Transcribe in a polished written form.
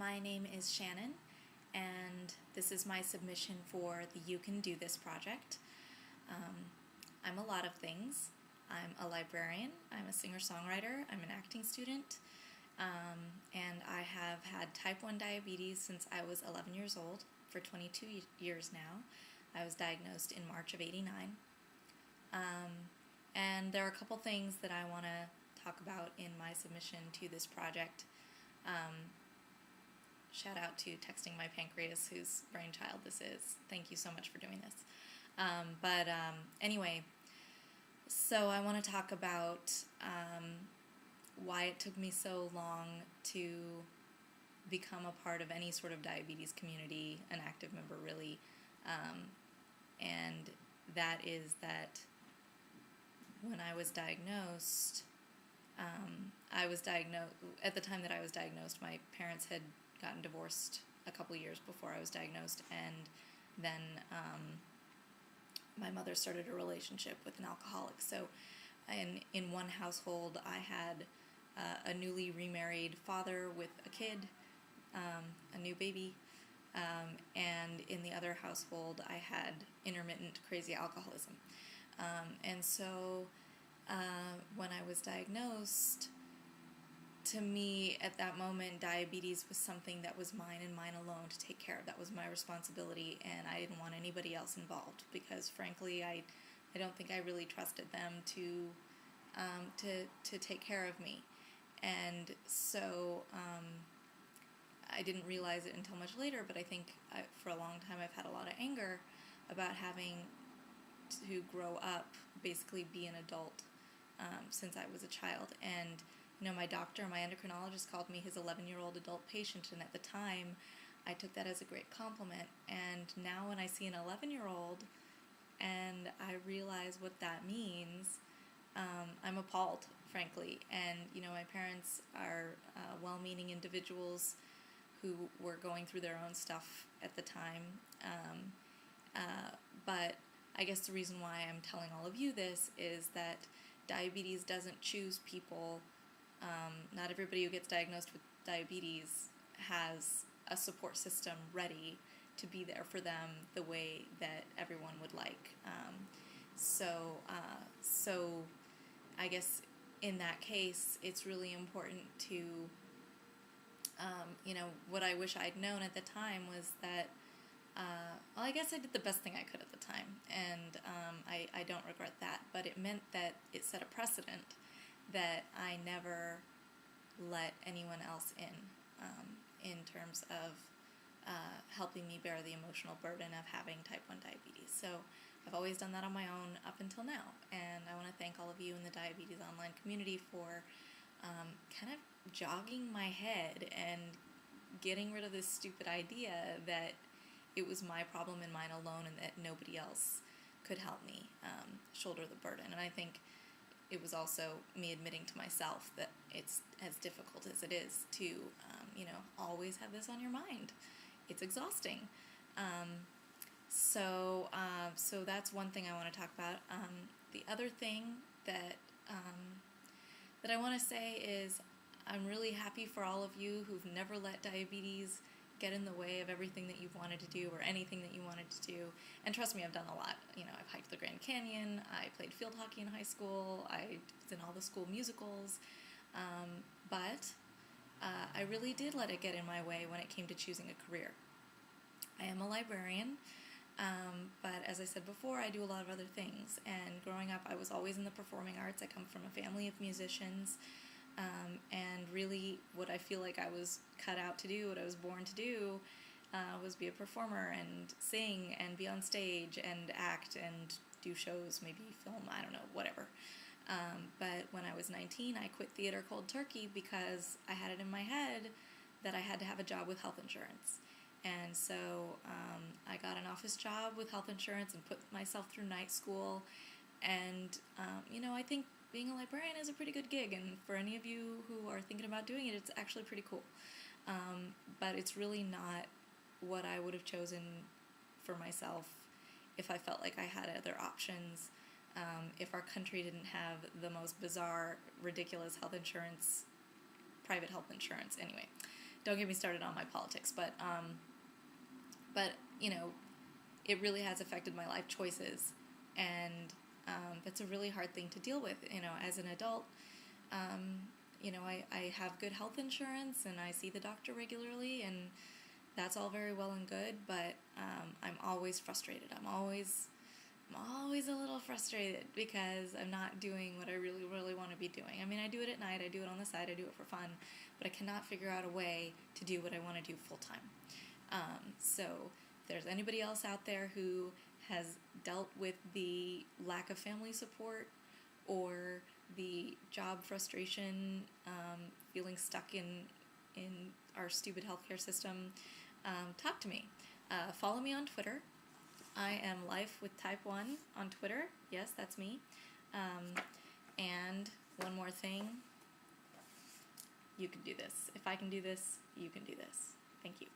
My name is Shannon, and this is my submission for the You Can Do This project. I'm a lot of things. I'm a librarian, I'm a singer-songwriter, I'm an acting student, and I have had type 1 diabetes since I was 11 years old, for 22 years now. I was diagnosed in March of '89. And there are a couple things that I want to talk about in my submission to this project. Shout out to Texting My Pancreas, whose brainchild this is. Thank you so much for doing this. Anyway, so I want to talk about why it took me so long to become a part of any sort of diabetes community, an active member really, and that is that when I was diagnosed, at the time that I was diagnosed, my parents had gotten divorced a couple years before I was diagnosed, and then my mother started a relationship with an alcoholic. So in one household, I had a newly remarried father with a kid, a new baby, and in the other household, I had intermittent crazy alcoholism. And so when I was diagnosed, to me, at that moment, diabetes was something that was mine and mine alone to take care of. That was my responsibility, and I didn't want anybody else involved because, frankly, I don't think I really trusted them to take care of me. And so I didn't realize it until much later, but I think for a long time I've had a lot of anger about having to grow up, basically be an adult, since I was a child. And my doctor, my endocrinologist, called me his 11-year-old adult patient, and at the time, I took that as a great compliment. And now when I see an 11-year-old and I realize what that means, I'm appalled, frankly. And, my parents are well-meaning individuals who were going through their own stuff at the time. But I guess the reason why I'm telling all of you this is that diabetes doesn't choose people. Not everybody who gets diagnosed with diabetes has a support system ready to be there for them the way that everyone would like. So I guess in that case, it's really important to, what I wish I'd known at the time was that, well, I guess I did the best thing I could at the time, and I don't regret that, but it meant that it set a precedent that I never let anyone else in terms of helping me bear the emotional burden of having type 1 diabetes. So I've always done that on my own up until now, and I want to thank all of you in the diabetes online community for kind of jogging my head and getting rid of this stupid idea that it was my problem and mine alone and that nobody else could help me shoulder the burden. And I think it was also me admitting to myself that it's as difficult as it is to, always have this on your mind. It's exhausting. So that's one thing I want to talk about. The other thing that I want to say is I'm really happy for all of you who've never let diabetes get in the way of everything that you've wanted to do or anything that you wanted to do. And trust me, I've done a lot. I've hiked the Grand Canyon, I played field hockey in high school, I was in all the school musicals, but I really did let it get in my way when it came to choosing a career. I am a librarian, but as I said before, I do a lot of other things. And growing up, I was always in the performing arts. I come from a family of musicians. And really what I feel like I was cut out to do, what I was born to do, was be a performer and sing and be on stage and act and do shows, maybe film, I don't know, whatever. But when I was 19, I quit theater cold turkey because I had it in my head that I had to have a job with health insurance. And so I got an office job with health insurance and put myself through night school. And, I think being a librarian is a pretty good gig, and for any of you who are thinking about doing it, it's actually pretty cool. But it's really not what I would have chosen for myself if I felt like I had other options, if our country didn't have the most bizarre, ridiculous health insurance, private health insurance. Anyway, don't get me started on my politics, but you know, it really has affected my life choices, and that's a really hard thing to deal with, you know, as an adult. You know, I have good health insurance, and I see the doctor regularly, and that's all very well and good, but I'm always frustrated. I'm always a little frustrated because I'm not doing what I really, really want to be doing. I mean, I do it at night, I do it on the side, I do it for fun, but I cannot figure out a way to do what I want to do full time. So if there's anybody else out there who has dealt with the lack of family support or the job frustration, feeling stuck in our stupid healthcare system, talk to me. Follow me on Twitter. I am Life with Type 1 on Twitter. Yes, that's me. And one more thing. You can do this. If I can do this, you can do this. Thank you.